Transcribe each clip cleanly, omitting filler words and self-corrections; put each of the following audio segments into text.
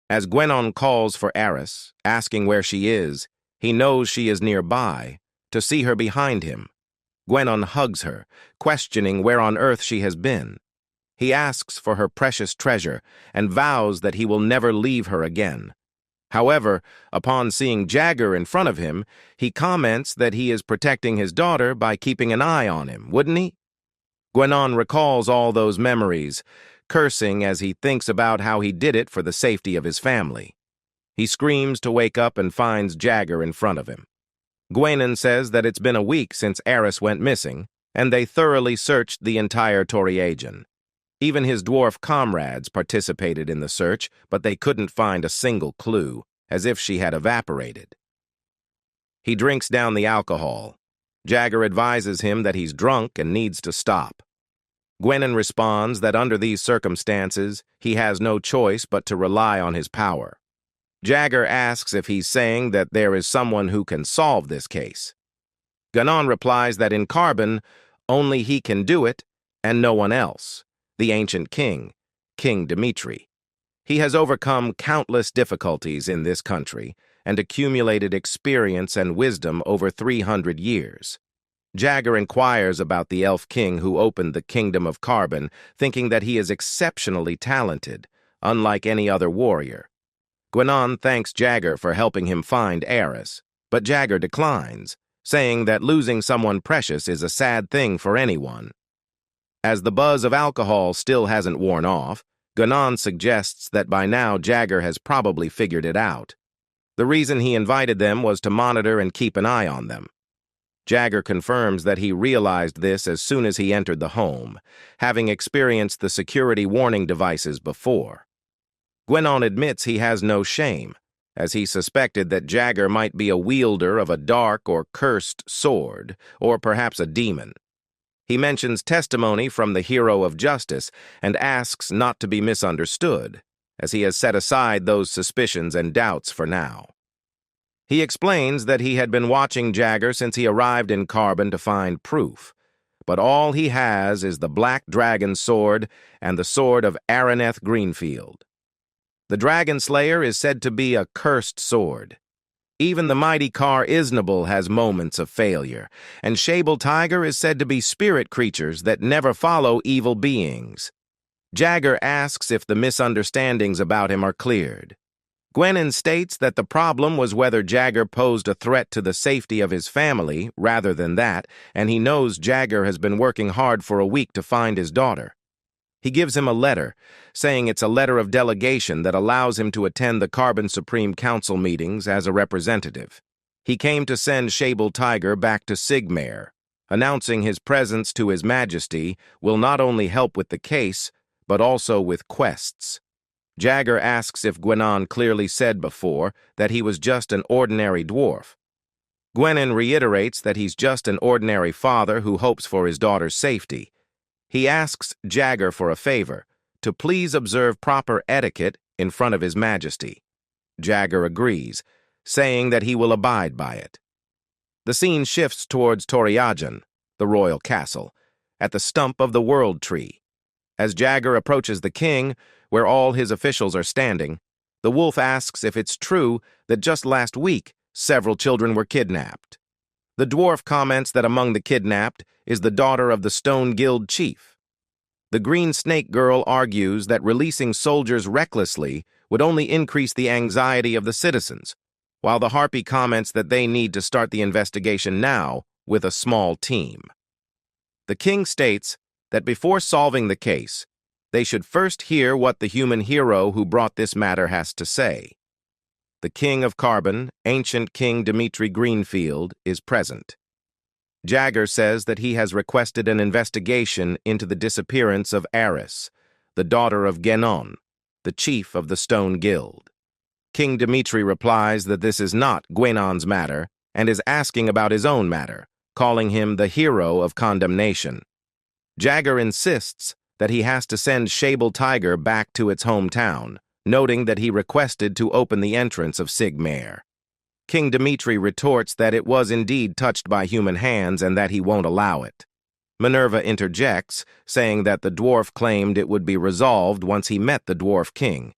As Gwenon calls for Eris, asking where she is, he knows she is nearby, to see her behind him. Gwenon hugs her, questioning where on earth she has been. He asks for her precious treasure and vows that he will never leave her again. However, upon seeing Jagger in front of him, he comments that he is protecting his daughter by keeping an eye on him, wouldn't he? Gwenon recalls all those memories, cursing as he thinks about how he did it for the safety of his family. He screams to wake up and finds Jagger in front of him. Gwenon says that it's been a week since Eris went missing, and they thoroughly searched the entire Toriegan. Even his dwarf comrades participated in the search, but they couldn't find a single clue, as if she had evaporated. He drinks down the alcohol. Jagger advises him that he's drunk and needs to stop. Gwenon responds that under these circumstances, he has no choice but to rely on his power. Jagger asks if he's saying that there is someone who can solve this case. Gwenon replies that in Carbon, only he can do it, and no one else. The ancient king, King Dimitri. He has overcome countless difficulties in this country and accumulated experience and wisdom over 300 years. Jagger inquires about the elf king who opened the kingdom of Carbon, thinking that he is exceptionally talented, unlike any other warrior. Gwenon thanks Jagger for helping him find Eris, but Jagger declines, saying that losing someone precious is a sad thing for anyone. As the buzz of alcohol still hasn't worn off, Gwenon suggests that by now Jagger has probably figured it out. The reason he invited them was to monitor and keep an eye on them. Jagger confirms that he realized this as soon as he entered the home, having experienced the security warning devices before. Gwenon admits he has no shame, as he suspected that Jagger might be a wielder of a dark or cursed sword, or perhaps a demon. He mentions testimony from the hero of justice and asks not to be misunderstood, as he has set aside those suspicions and doubts for now. He explains that he had been watching Jagger since he arrived in Carbon to find proof, but all he has is the Black Dragon sword and the sword of Araneth Greenfield. The Dragon Slayer is said to be a cursed sword. Even the mighty Car Isnable has moments of failure, and Shable Tiger is said to be spirit creatures that never follow evil beings. Jagger asks if the misunderstandings about him are cleared. Gwenon states that the problem was whether Jagger posed a threat to the safety of his family rather than that, and he knows Jagger has been working hard for a week to find his daughter. He gives him a letter, saying it's a letter of delegation that allows him to attend the Carbon Supreme Council meetings as a representative. He came to send Shable Tiger back to Sigmare, announcing his presence to His Majesty will not only help with the case, but also with quests. Jagger asks if Gwenon clearly said before that he was just an ordinary dwarf. Gwenon reiterates that he's just an ordinary father who hopes for his daughter's safety. He asks Jagger for a favor, to please observe proper etiquette in front of His Majesty. Jagger agrees, saying that he will abide by it. The scene shifts towards Toriegan, the royal castle, at the stump of the World Tree. As Jagger approaches the king, where all his officials are standing, the wolf asks if it's true that just last week several children were kidnapped. The dwarf comments that among the kidnapped is the daughter of the Stone Guild chief. The Green Snake Girl argues that releasing soldiers recklessly would only increase the anxiety of the citizens, while the Harpy comments that they need to start the investigation now with a small team. The king states that before solving the case, they should first hear what the human hero who brought this matter has to say. The king of Carbon, ancient King Dimitri Greenfield, is present. Jagger says that he has requested an investigation into the disappearance of Eris, the daughter of Gwenon, the chief of the Stone Guild. King Dimitri replies that this is not Gwenon's matter and is asking about his own matter, calling him the hero of condemnation. Jagger insists that he has to send Shable Tiger back to its hometown, noting that he requested to open the entrance of Sigmare. King Dimitri retorts that it was indeed touched by human hands and that he won't allow it. Minerva interjects, saying that the dwarf claimed it would be resolved once he met the dwarf king.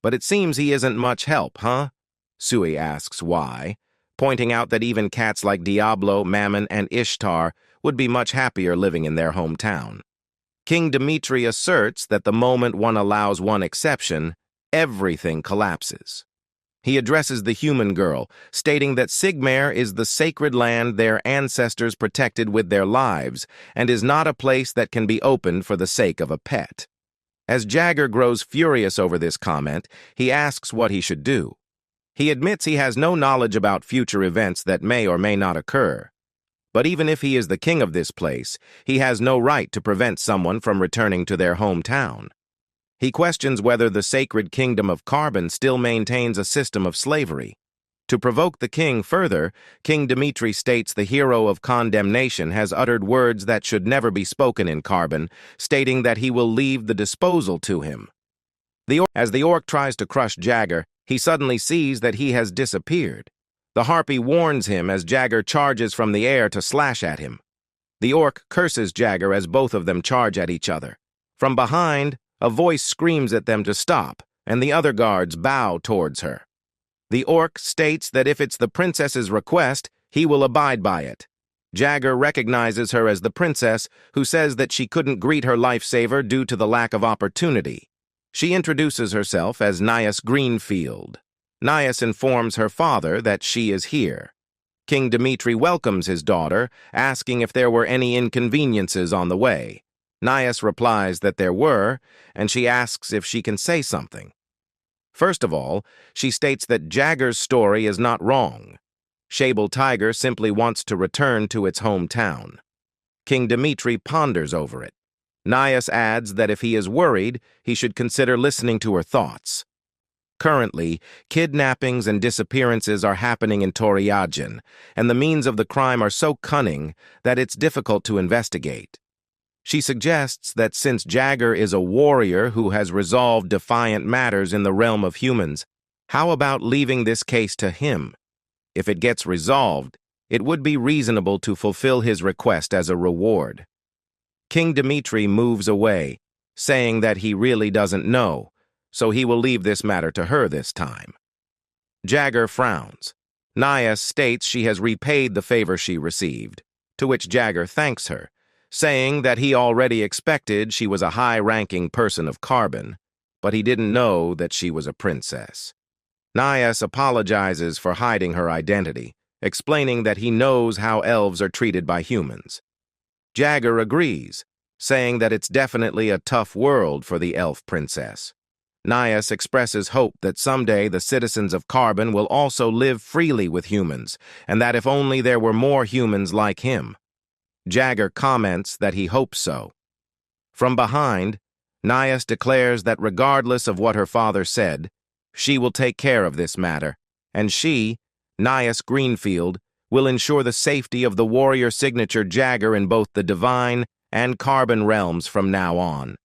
But it seems he isn't much help, huh? Sui asks why, pointing out that even cats like Diablo, Mammon, and Ishtar would be much happier living in their hometown. King Dmitri asserts that the moment one allows one exception, everything collapses. He addresses the human girl, stating that Sigmar is the sacred land their ancestors protected with their lives and is not a place that can be opened for the sake of a pet. As Jagger grows furious over this comment, he asks what he should do. He admits he has no knowledge about future events that may or may not occur. But even if he is the king of this place, he has no right to prevent someone from returning to their hometown. He questions whether the sacred kingdom of Carbon still maintains a system of slavery. To provoke the king further, King Dmitri states the hero of condemnation has uttered words that should never be spoken in Carbon, stating that he will leave the disposal to him. As the orc tries to crush Jagger, he suddenly sees that he has disappeared. The harpy warns him as Jagger charges from the air to slash at him. The orc curses Jagger as both of them charge at each other. From behind, a voice screams at them to stop, and the other guards bow towards her. The orc states that if it's the princess's request, he will abide by it. Jagger recognizes her as the princess, who says that she couldn't greet her lifesaver due to the lack of opportunity. She introduces herself as Nias Greenfield. Nias informs her father that she is here. King Dmitri welcomes his daughter, asking if there were any inconveniences on the way. Nias replies that there were, and she asks if she can say something. First of all, she states that Jagger's story is not wrong. Shable Tiger simply wants to return to its hometown. King Dmitri ponders over it. Nias adds that if he is worried, he should consider listening to her thoughts. Currently, kidnappings and disappearances are happening in Toriadjan, and the means of the crime are so cunning that it's difficult to investigate. She suggests that since Jagger is a warrior who has resolved defiant matters in the realm of humans, how about leaving this case to him? If it gets resolved, it would be reasonable to fulfill his request as a reward. King Dmitri moves away, saying that he really doesn't know, so he will leave this matter to her this time. Jagger frowns. Nias states she has repaid the favor she received, to which Jagger thanks her, saying that he already expected she was a high-ranking person of Carbon, but he didn't know that she was a princess. Nias apologizes for hiding her identity, explaining that he knows how elves are treated by humans. Jagger agrees, saying that it's definitely a tough world for the elf princess. Nias expresses hope that someday the citizens of Carbon will also live freely with humans, and that if only there were more humans like him. Jagger comments that he hopes so. From behind, Nias declares that regardless of what her father said, she will take care of this matter, and she, Nias Greenfield, will ensure the safety of the warrior signature Jagger in both the divine and Carbon realms from now on.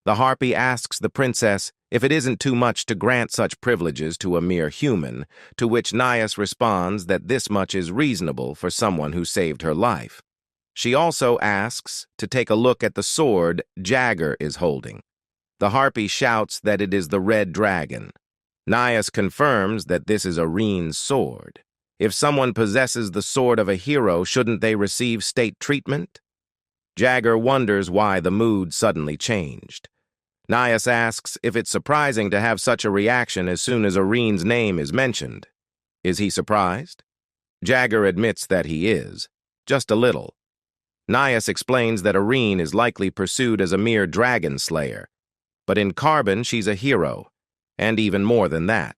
The harpy asks the princess if it isn't too much to grant such privileges to a mere human, to which Nias responds that this much is reasonable for someone who saved her life. She also asks to take a look at the sword Jagger is holding. The harpy shouts that it is the red dragon. Nias confirms that this is Areen's sword. If someone possesses the sword of a hero, shouldn't they receive state treatment? Jagger wonders why the mood suddenly changed. Nias asks if it's surprising to have such a reaction as soon as Areen's name is mentioned. Is he surprised? Jagger admits that he is, just a little. Nias explains that Areen is likely pursued as a mere dragon slayer, but in Carbon she's a hero, and even more than that.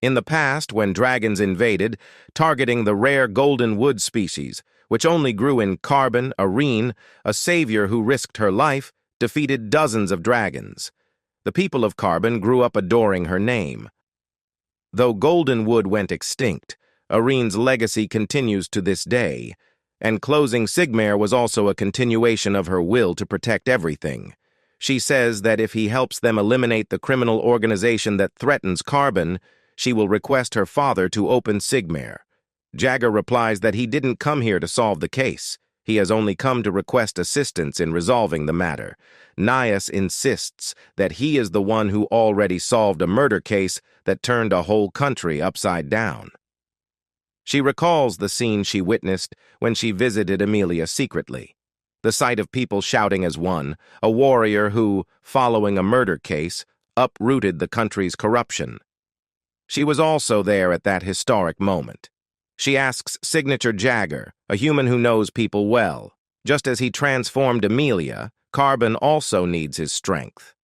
In the past, when dragons invaded, targeting the rare golden wood species, which only grew in Carbon, Areen, a savior who risked her life, defeated dozens of dragons. The people of Carbon grew up adoring her name. Though golden wood went extinct, Areen's legacy continues to this day, and closing Sigmar was also a continuation of her will to protect everything. She says that if he helps them eliminate the criminal organization that threatens Carbon, she will request her father to open Sigmar. Jagger replies that he didn't come here to solve the case. He has only come to request assistance in resolving the matter. Nias insists that he is the one who already solved a murder case that turned a whole country upside down. She recalls the scene she witnessed when she visited Amelia secretly. The sight of people shouting as one, a warrior who, following a murder case, uprooted the country's corruption. She was also there at that historic moment. She asks Signature Jagger, a human who knows people well. Just as he transformed Amelia, Carbon also needs his strength.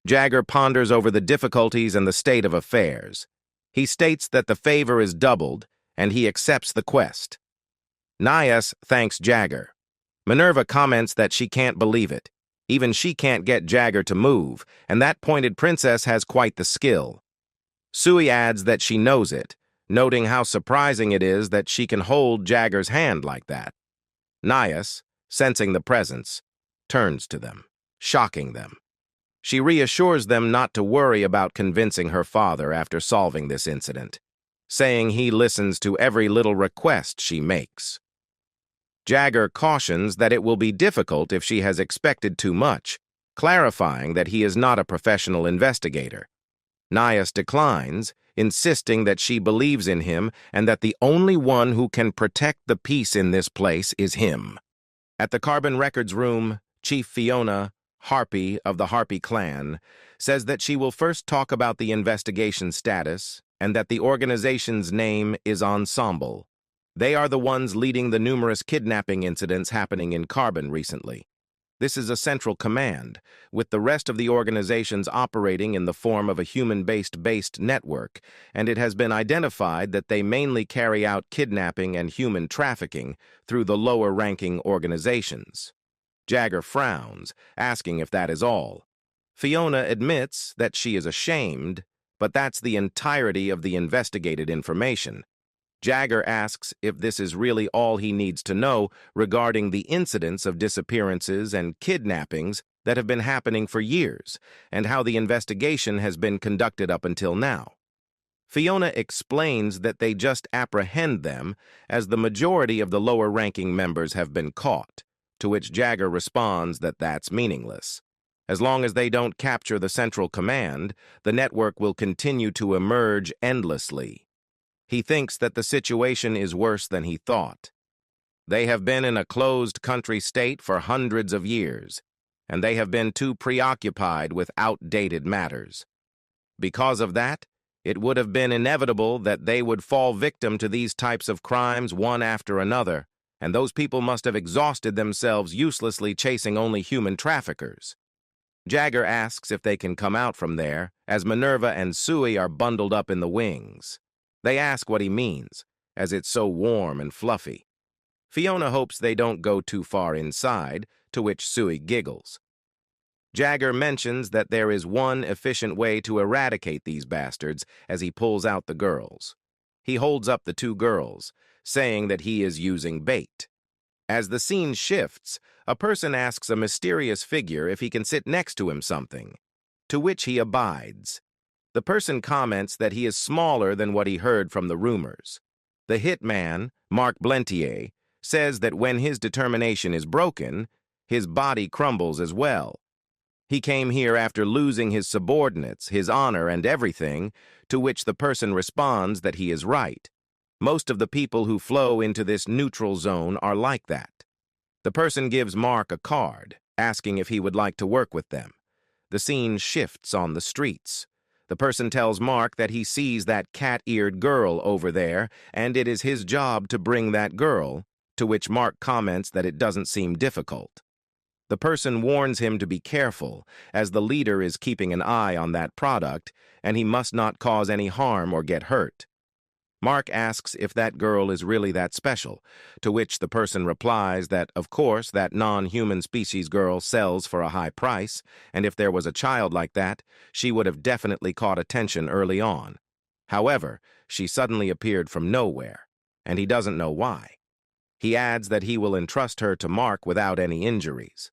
Jagger ponders over the difficulties and the state of affairs. He states that the favor is doubled, and he accepts the quest. Nias thanks Jagger. Minerva comments that she can't believe it. Even she can't get Jagger to move, and that pointed princess has quite the skill. Sui adds that she knows it, noting how surprising it is that she can hold Jagger's hand like that. Nias, sensing the presence, turns to them, shocking them. She reassures them not to worry about convincing her father after solving this incident, saying he listens to every little request she makes. Jagger cautions that it will be difficult if she has expected too much, clarifying that he is not a professional investigator. Nias declines, insisting that she believes in him and that the only one who can protect the peace in this place is him. At the Carbon Records room, Chief Fiona, Harpy of the Harpy clan, says that she will first talk about the investigation status and that the organization's name is Ensemble. They are the ones leading the numerous kidnapping incidents happening in Carbon recently. This is a central command, with the rest of the organizations operating in the form of a human-based network, and it has been identified that they mainly carry out kidnapping and human trafficking through the lower-ranking organizations. Jagger frowns, asking if that is all. Fiona admits that she is ashamed, but that's the entirety of the investigated information. Jagger asks if this is really all he needs to know regarding the incidents of disappearances and kidnappings that have been happening for years, and how the investigation has been conducted up until now. Fiona explains that they just apprehend them, as the majority of the lower-ranking members have been caught, to which Jagger responds that that's meaningless. As long as they don't capture the central command, the network will continue to emerge endlessly. He thinks that the situation is worse than he thought. They have been in a closed country state for hundreds of years, and they have been too preoccupied with outdated matters. Because of that, it would have been inevitable that they would fall victim to these types of crimes one after another, and those people must have exhausted themselves uselessly chasing only human traffickers. Jagger asks if they can come out from there, as Minerva and Sui are bundled up in the wings. They ask what he means, as it's so warm and fluffy. Fiona hopes they don't go too far inside, to which Sui giggles. Jagger mentions that there is one efficient way to eradicate these bastards as he pulls out the girls. He holds up the two girls, saying that he is using bait. As the scene shifts, a person asks a mysterious figure if he can sit next to him something, to which he abides. The person comments that he is smaller than what he heard from the rumors. The hitman, Mark Blentier, says that when his determination is broken, his body crumbles as well. He came here after losing his subordinates, his honor, and everything, to which the person responds that he is right. Most of the people who flow into this neutral zone are like that. The person gives Mark a card, asking if he would like to work with them. The scene shifts on the streets. The person tells Mark that he sees that cat-eared girl over there, and it is his job to bring that girl, to which Mark comments that it doesn't seem difficult. The person warns him to be careful, as the leader is keeping an eye on that product, and he must not cause any harm or get hurt. Mark asks if that girl is really that special, to which the person replies that, of course, that non-human species girl sells for a high price, and if there was a child like that, she would have definitely caught attention early on. However, she suddenly appeared from nowhere, and he doesn't know why. He adds that he will entrust her to Mark without any injuries.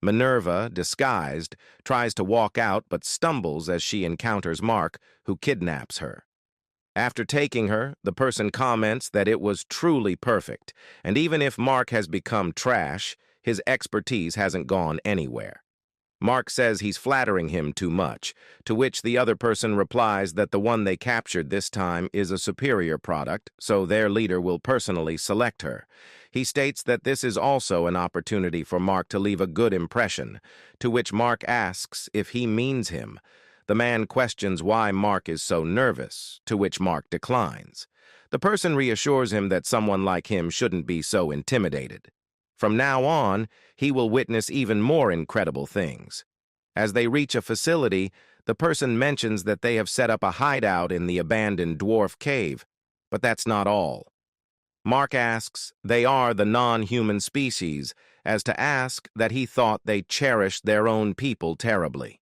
Minerva, disguised, tries to walk out but stumbles as she encounters Mark, who kidnaps her. After taking her, the person comments that it was truly perfect, and even if Mark has become trash, his expertise hasn't gone anywhere. Mark says he's flattering him too much, to which the other person replies that the one they captured this time is a superior product, so their leader will personally select her. He states that this is also an opportunity for Mark to leave a good impression, to which Mark asks if he means him. The man questions why Mark is so nervous, to which Mark declines. The person reassures him that someone like him shouldn't be so intimidated. From now on, he will witness even more incredible things. As they reach a facility, the person mentions that they have set up a hideout in the abandoned dwarf cave, but that's not all. Mark asks they are the non-human species, as to ask that he thought they cherished their own people terribly.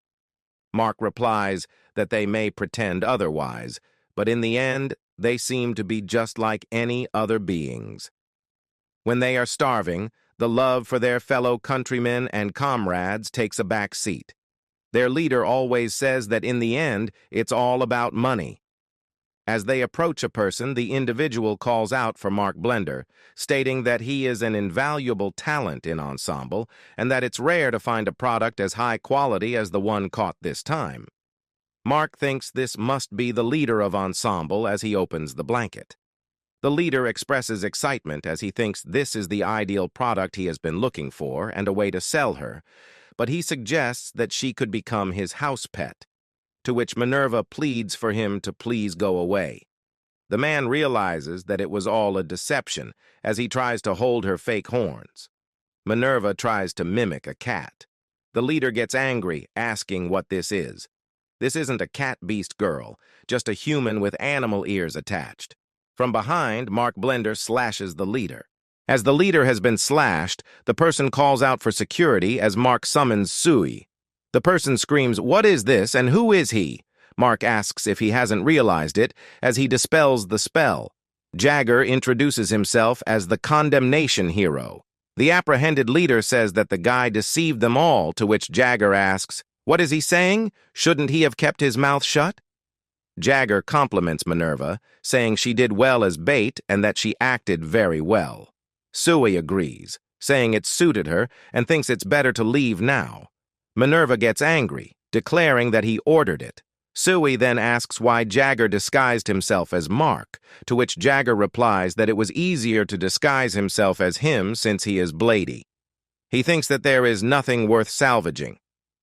Mark replies that they may pretend otherwise, but in the end, they seem to be just like any other beings. When they are starving, the love for their fellow countrymen and comrades takes a back seat. Their leader always says that in the end, it's all about money. As they approach a person, the individual calls out for Mark Blender, stating that he is an invaluable talent in ensemble and that it's rare to find a product as high quality as the one caught this time. Mark thinks this must be the leader of ensemble as he opens the blanket. The leader expresses excitement as he thinks this is the ideal product he has been looking for and a way to sell her, but he suggests that she could become his house pet, to which Minerva pleads for him to please go away. The man realizes that it was all a deception as he tries to hold her fake horns. Minerva tries to mimic a cat. The leader gets angry, asking what this is. This isn't a cat-beast girl, just a human with animal ears attached. From behind, Mark Blender slashes the leader. As the leader has been slashed, the person calls out for security as Mark summons Sui. The person screams, "What is this, and who is he?" Mark asks if he hasn't realized it, as he dispels the spell. Jagger introduces himself as the condemnation hero. The apprehended leader says that the guy deceived them all, to which Jagger asks, "What is he saying? Shouldn't he have kept his mouth shut?" Jagger compliments Minerva, saying she did well as bait and that she acted very well. Sui agrees, saying it suited her and thinks it's better to leave now. Minerva gets angry, declaring that he ordered it. Sui then asks why Jagger disguised himself as Mark, to which Jagger replies that it was easier to disguise himself as him since he is Blady. He thinks that there is nothing worth salvaging,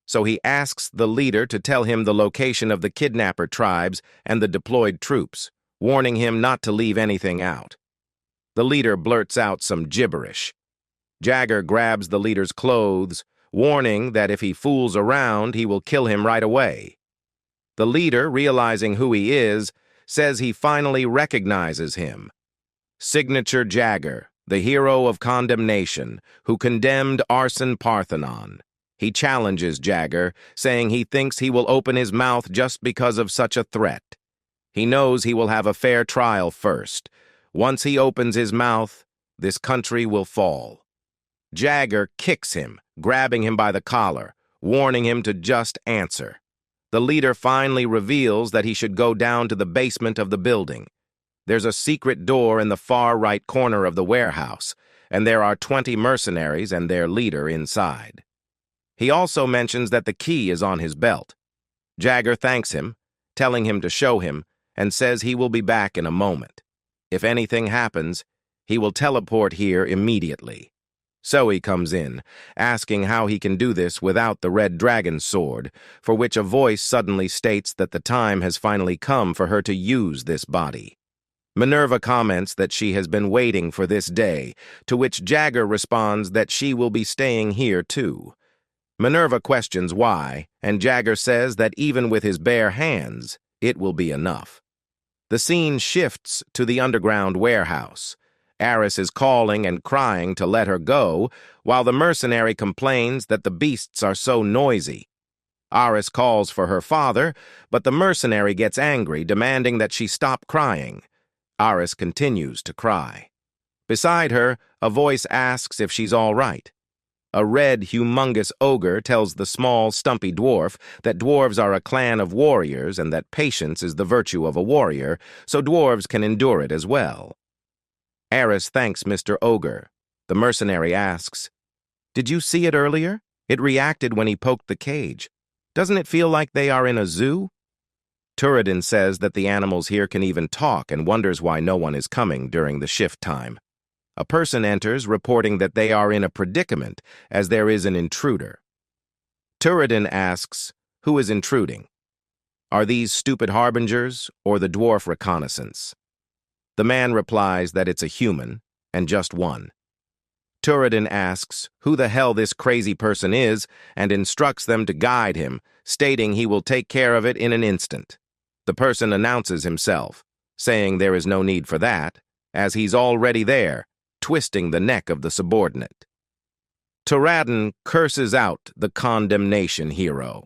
so he asks the leader to tell him the location of the kidnapper tribes and the deployed troops, warning him not to leave anything out. The leader blurts out some gibberish. Jagger grabs the leader's clothes, warning that if he fools around, he will kill him right away. The leader, realizing who he is, says he finally recognizes him. Signature Jagger, the hero of condemnation, who condemned Arson Parthenon. He challenges Jagger, saying he thinks he will open his mouth just because of such a threat. He knows he will have a fair trial first. Once he opens his mouth, this country will fall. Jagger kicks him, grabbing him by the collar, warning him to just answer. The leader finally reveals that he should go down to the basement of the building. There's a secret door in the far right corner of the warehouse, and there are 20 mercenaries and their leader inside. He also mentions that the key is on his belt. Jagger thanks him, telling him to show him, and says he will be back in a moment. If anything happens, he will teleport here immediately. Zoe comes in, asking how he can do this without the red dragon sword, for which a voice suddenly states that the time has finally come for her to use this body. Minerva comments that she has been waiting for this day, to which Jagger responds that she will be staying here too. Minerva questions why, and Jagger says that even with his bare hands, it will be enough. The scene shifts to the underground warehouse. Aris is calling and crying to let her go, while the mercenary complains that the beasts are so noisy. Aris calls for her father, but the mercenary gets angry, demanding that she stop crying. Aris continues to cry. Beside her, a voice asks if she's all right. A red, humongous ogre tells the small, stumpy dwarf that dwarves are a clan of warriors and that patience is the virtue of a warrior, so dwarves can endure it as well. Aris thanks Mr. Ogre. The mercenary asks, "Did you see it earlier? It reacted when he poked the cage. Doesn't it feel like they are in a zoo?" Turadin says that the animals here can even talk and wonders why no one is coming during the shift time. A person enters reporting that they are in a predicament as there is an intruder. Turadin asks, who is intruding? Are these stupid harbingers or the dwarf reconnaissance? The man replies that it's a human, and just one. Turadin asks who the hell this crazy person is and instructs them to guide him, stating he will take care of it in an instant. The person announces himself, saying there is no need for that, as he's already there, twisting the neck of the subordinate. Turadin curses out the condemnation hero.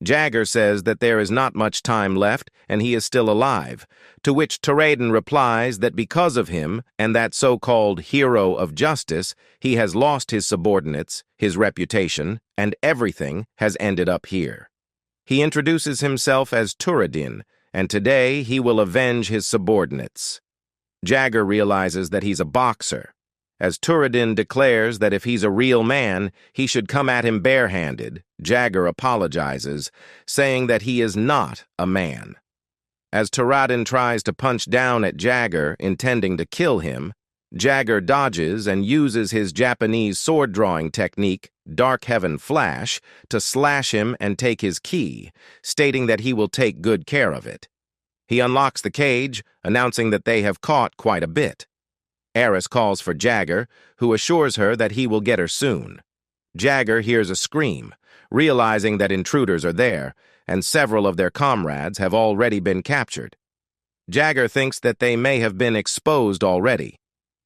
Jagger says that there is not much time left and he is still alive, to which Turadin replies that because of him and that so-called hero of justice, he has lost his subordinates, his reputation, and everything has ended up here. He introduces himself as Turadin, and today he will avenge his subordinates. Jagger realizes that he's a boxer, as Turadin declares that if he's a real man, he should come at him barehanded. Jagger apologizes, saying that he is not a man. As Turadin tries to punch down at Jagger, intending to kill him, Jagger dodges and uses his Japanese sword-drawing technique, Dark Heaven Flash, to slash him and take his key, stating that he will take good care of it. He unlocks the cage, announcing that they have caught quite a bit. Aris calls for Jagger, who assures her that he will get her soon. Jagger hears a scream, realizing that intruders are there, and several of their comrades have already been captured. Jagger thinks that they may have been exposed already.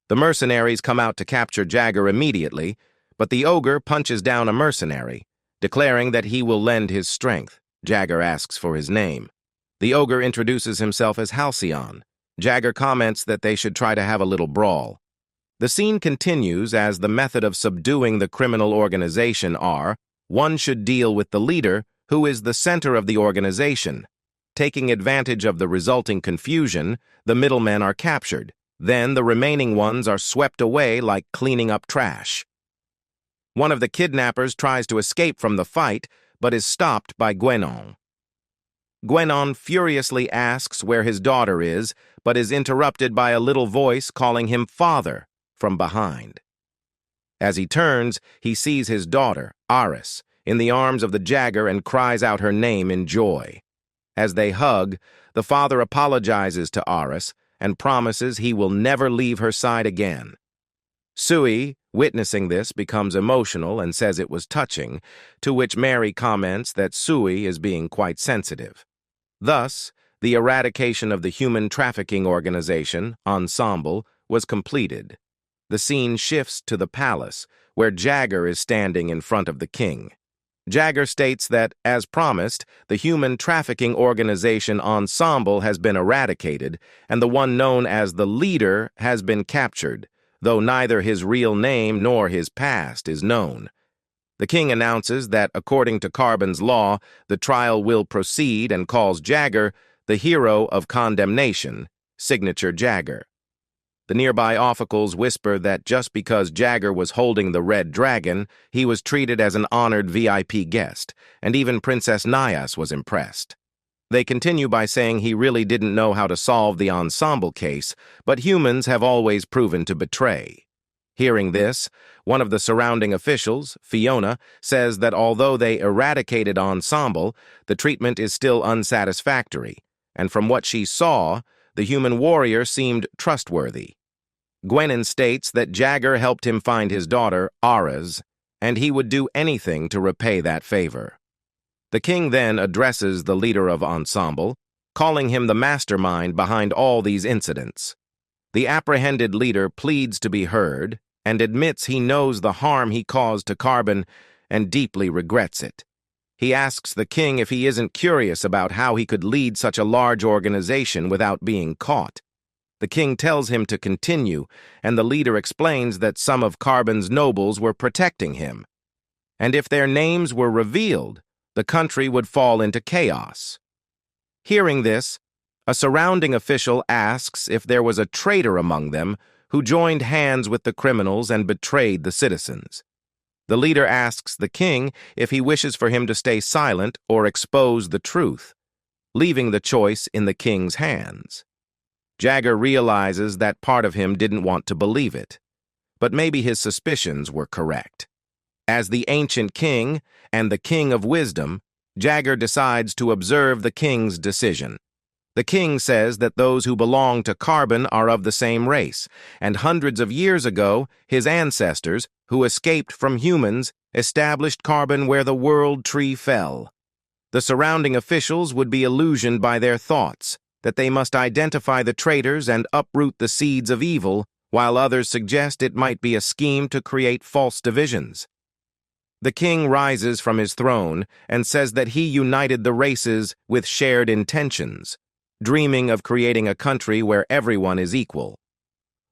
The mercenaries come out to capture Jagger immediately, but the ogre punches down a mercenary, declaring that he will lend his strength. Jagger asks for his name. The ogre introduces himself as Halcyon. Jagger comments that they should try to have a little brawl. The scene continues as the method of subduing the criminal organization are, one should deal with the leader, who is the center of the organization. Taking advantage of the resulting confusion, the middlemen are captured. Then the remaining ones are swept away like cleaning up trash. One of the kidnappers tries to escape from the fight, but is stopped by Gwenon. Gwenon furiously asks where his daughter is, but is interrupted by a little voice calling him father from behind. As he turns, he sees his daughter, Aris, in the arms of the Jagger and cries out her name in joy. As they hug, the father apologizes to Aris and promises he will never leave her side again. Sui, witnessing this, becomes emotional and says it was touching, to which Mary comments that Sui is being quite sensitive. Thus, the eradication of the human trafficking organization, Ensemble, was completed. The scene shifts to the palace, where Jagger is standing in front of the king. Jagger states that, as promised, the human trafficking organization Ensemble has been eradicated, and the one known as the leader has been captured, though neither his real name nor his past is known. The king announces that, according to Carbon's law, the trial will proceed and calls Jagger the hero of condemnation, signature Jagger. The nearby officials whisper that just because Jagger was holding the red dragon, he was treated as an honored VIP guest, and even Princess Nyas was impressed. They continue by saying he really didn't know how to solve the Ensemble case, but humans have always proven to betray. Hearing this, one of the surrounding officials, Fiona, says that although they eradicated Ensemble, the treatment is still unsatisfactory, and from what she saw, the human warrior seemed trustworthy. Gwenon states that Jagger helped him find his daughter, Aras, and he would do anything to repay that favor. The king then addresses the leader of Ensemble, calling him the mastermind behind all these incidents. The apprehended leader pleads to be heard and admits he knows the harm he caused to Carbon and deeply regrets it. He asks the king if he isn't curious about how he could lead such a large organization without being caught. The king tells him to continue, and the leader explains that some of Carbon's nobles were protecting him. And if their names were revealed, the country would fall into chaos. Hearing this, a surrounding official asks if there was a traitor among them who joined hands with the criminals and betrayed the citizens. The leader asks the king if he wishes for him to stay silent or expose the truth, leaving the choice in the king's hands. Jagger realizes that part of him didn't want to believe it, but maybe his suspicions were correct. As the ancient king and the king of wisdom, Jagger decides to observe the king's decision. The king says that those who belong to Carbon are of the same race, and hundreds of years ago, his ancestors, who escaped from humans, established Carbon where the world tree fell. The surrounding officials would be illusioned by their thoughts, that they must identify the traitors and uproot the seeds of evil, while others suggest it might be a scheme to create false divisions. The king rises from his throne and says that he united the races with shared intentions, dreaming of creating a country where everyone is equal.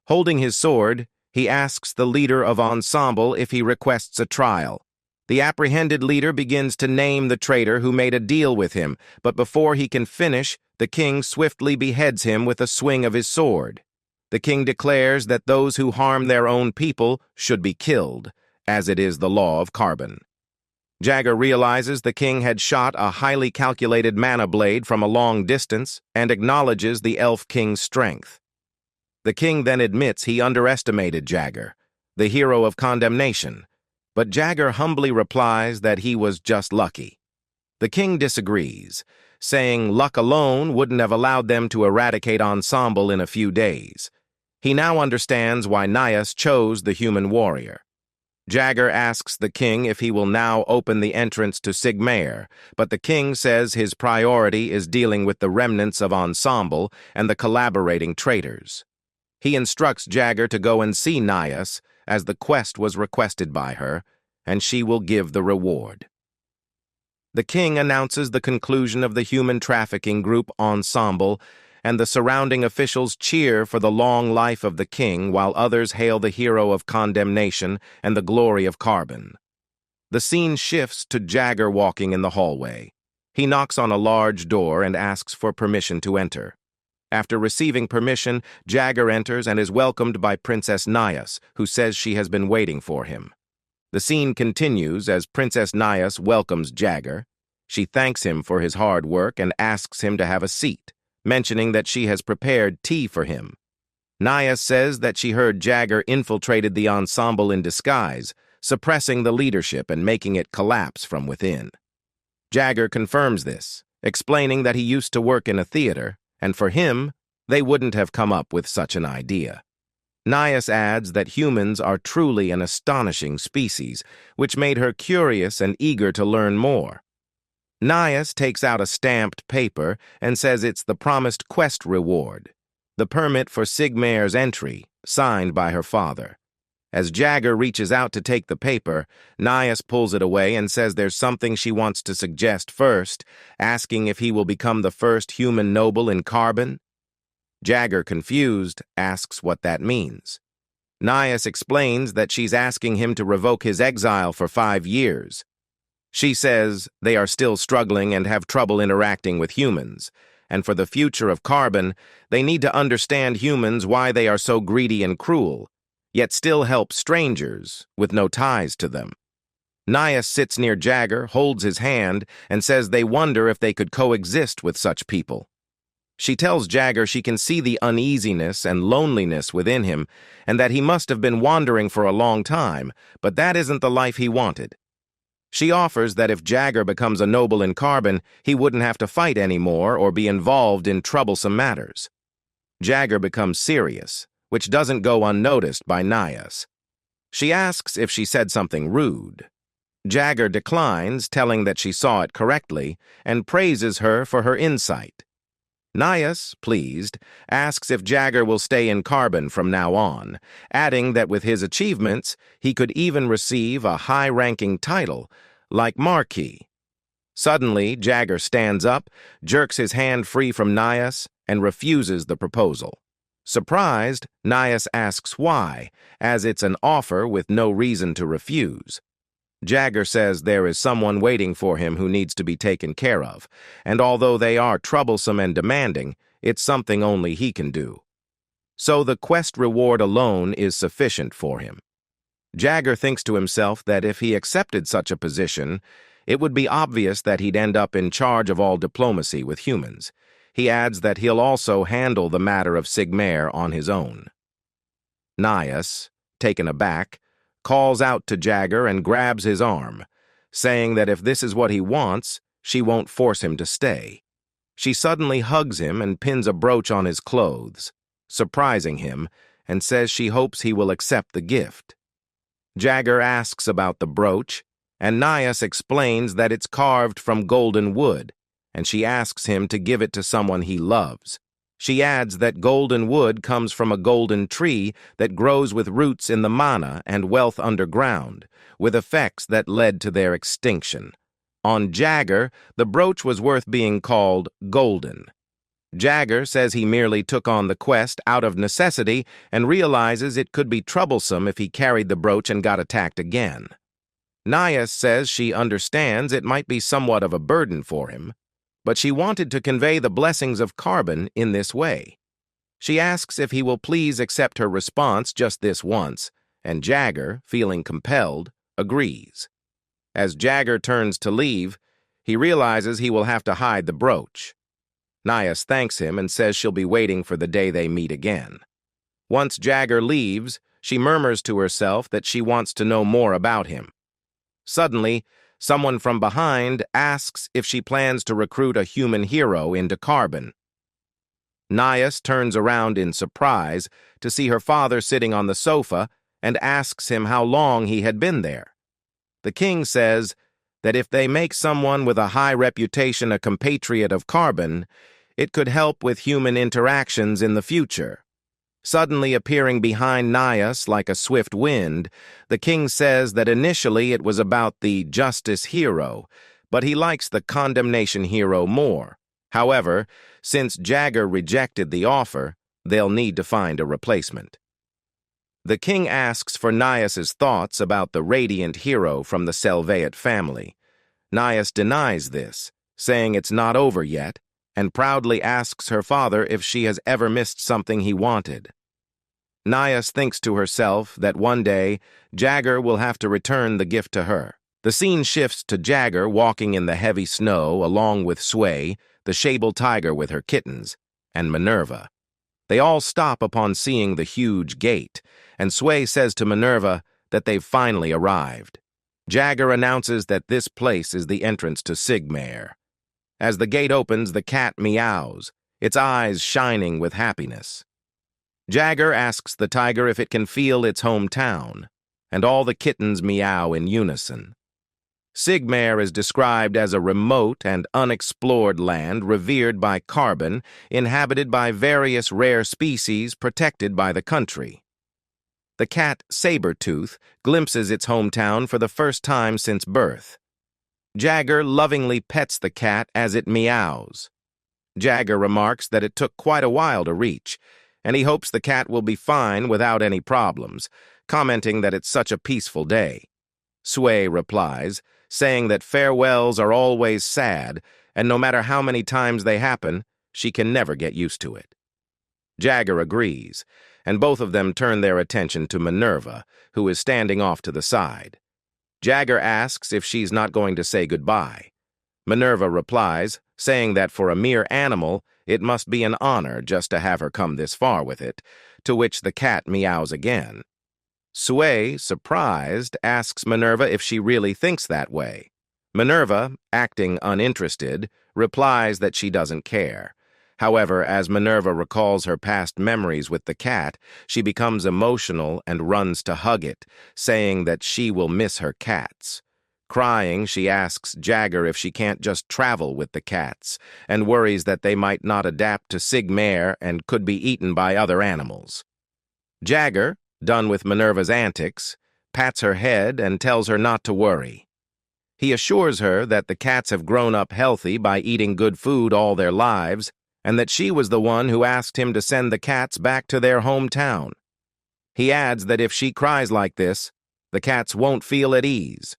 Holding his sword, he asks the leader of Ensemble if he requests a trial. The apprehended leader begins to name the traitor who made a deal with him, but before he can finish, the king swiftly beheads him with a swing of his sword. The king declares that those who harm their own people should be killed, as it is the law of Carbon. Jagger realizes the king had shot a highly calculated mana blade from a long distance and acknowledges the elf king's strength. The king then admits he underestimated Jagger, the hero of condemnation, but Jagger humbly replies that he was just lucky. The king disagrees, saying luck alone wouldn't have allowed them to eradicate Ensemble in a few days. He now understands why Nias chose the human warrior. Jagger asks the king if he will now open the entrance to Sigmare, but the king says his priority is dealing with the remnants of Ensemble and the collaborating traitors. He instructs Jagger to go and see Nias, as the quest was requested by her, and she will give the reward. The king announces the conclusion of the human trafficking group Ensemble, and the surrounding officials cheer for the long life of the king while others hail the hero of condemnation and the glory of Carbon. The scene shifts to Jagger walking in the hallway. He knocks on a large door and asks for permission to enter. After receiving permission, Jagger enters and is welcomed by Princess Nias, who says she has been waiting for him. The scene continues as Princess Nias welcomes Jagger. She thanks him for his hard work and asks him to have a seat, mentioning that she has prepared tea for him. Nias says that she heard Jagger infiltrated the Ensemble in disguise, suppressing the leadership and making it collapse from within. Jagger confirms this, explaining that he used to work in a theater, and for him, they wouldn't have come up with such an idea. Nias adds that humans are truly an astonishing species, which made her curious and eager to learn more. Nias takes out a stamped paper and says it's the promised quest reward, the permit for Sigmare's entry, signed by her father. As Jagger reaches out to take the paper, Nias pulls it away and says there's something she wants to suggest first, asking if he will become the first human noble in Carbon. Jagger, confused, asks what that means. Nias explains that she's asking him to revoke his exile for 5 years. She says they are still struggling and have trouble interacting with humans, and for the future of Carbon, they need to understand humans why they are so greedy and cruel, yet still help strangers with no ties to them. Nias sits near Jagger, holds his hand, and says they wonder if they could coexist with such people. She tells Jagger she can see the uneasiness and loneliness within him, and that he must have been wandering for a long time, but that isn't the life he wanted. She offers that if Jagger becomes a noble in Carbon, he wouldn't have to fight anymore or be involved in troublesome matters. Jagger becomes serious, which doesn't go unnoticed by Nias. She asks if she said something rude. Jagger declines, telling that she saw it correctly, and praises her for her insight. Nias, pleased, asks if Jagger will stay in Carbon from now on, adding that with his achievements, he could even receive a high-ranking title, like Marquis. Suddenly, Jagger stands up, jerks his hand free from Nias, and refuses the proposal. Surprised, Nias asks why, as it's an offer with no reason to refuse. Jagger says there is someone waiting for him who needs to be taken care of, and although they are troublesome and demanding, it's something only he can do. So the quest reward alone is sufficient for him. Jagger thinks to himself that if he accepted such a position, it would be obvious that he'd end up in charge of all diplomacy with humans. He adds that he'll also handle the matter of Sigmare on his own. Nias, taken aback, calls out to Jagger and grabs his arm, saying that if this is what he wants, she won't force him to stay. She suddenly hugs him and pins a brooch on his clothes, surprising him, and says she hopes he will accept the gift. Jagger asks about the brooch, and Nias explains that it's carved from golden wood, and she asks him to give it to someone he loves. She adds that golden wood comes from a golden tree that grows with roots in the mana and wealth underground, with effects that led to their extinction. On Jagger, the brooch was worth being called golden. Jagger says he merely took on the quest out of necessity and realizes it could be troublesome if he carried the brooch and got attacked again. Nias says she understands it might be somewhat of a burden for him, but she wanted to convey the blessings of carbon in this way. She asks if he will please accept her response just this once, and Jagger, feeling compelled, agrees. As Jagger turns to leave, he realizes he will have to hide the brooch. Nias thanks him and says she'll be waiting for the day they meet again. Once Jagger leaves, she murmurs to herself that she wants to know more about him. Suddenly, someone from behind asks if she plans to recruit a human hero into Carbon. Nias turns around in surprise to see her father sitting on the sofa and asks him how long he had been there. The king says that if they make someone with a high reputation a compatriot of Carbon, it could help with human interactions in the future. Suddenly appearing behind Nias like a swift wind, the king says that initially it was about the justice hero, but he likes the condemnation hero more. However, since Jagger rejected the offer, they'll need to find a replacement. The king asks for Nias's thoughts about the radiant hero from the Selvaet family. Nias denies this, saying it's not over yet, and proudly asks her father if she has ever missed something he wanted. Nias thinks to herself that one day Jagger will have to return the gift to her. The scene shifts to Jagger walking in the heavy snow along with Sway, the Shable tiger with her kittens, and Minerva. They all stop upon seeing the huge gate, and Sway says to Minerva that they've finally arrived. Jagger announces that this place is the entrance to Sigmare. As the gate opens, the cat meows, its eyes shining with happiness. Jagger asks the tiger if it can feel its hometown, and all the kittens meow in unison. Sigmare is described as a remote and unexplored land revered by Carbon, inhabited by various rare species protected by the country. The cat Sabertooth glimpses its hometown for the first time since birth. Jagger lovingly pets the cat as it meows. Jagger remarks that it took quite a while to reach, and he hopes the cat will be fine without any problems, commenting that it's such a peaceful day. Sway replies, saying that farewells are always sad, and no matter how many times they happen, she can never get used to it. Jagger agrees, and both of them turn their attention to Minerva, who is standing off to the side. Jagger asks if she's not going to say goodbye. Minerva replies, saying that for a mere animal, it must be an honor just to have her come this far with it, to which the cat meows again. Sway, surprised, asks Minerva if she really thinks that way. Minerva, acting uninterested, replies that she doesn't care. However, as Minerva recalls her past memories with the cat, she becomes emotional and runs to hug it, saying that she will miss her cats. Crying, she asks Jagger if she can't just travel with the cats, and worries that they might not adapt to Sigmare and could be eaten by other animals. Jagger, done with Minerva's antics, pats her head and tells her not to worry. He assures her that the cats have grown up healthy by eating good food all their lives, and that she was the one who asked him to send the cats back to their hometown. He adds that if she cries like this, the cats won't feel at ease.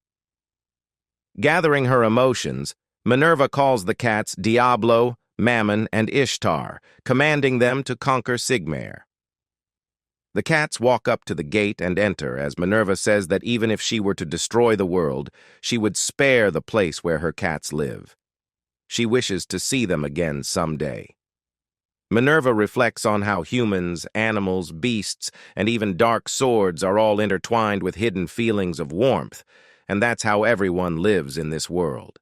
Gathering her emotions, Minerva calls the cats Diablo, Mammon, and Ishtar, commanding them to conquer Sigmare. The cats walk up to the gate and enter, as Minerva says that even if she were to destroy the world, she would spare the place where her cats live. She wishes to see them again someday. Minerva reflects on how humans, animals, beasts, and even dark swords are all intertwined with hidden feelings of warmth, and that's how everyone lives in this world.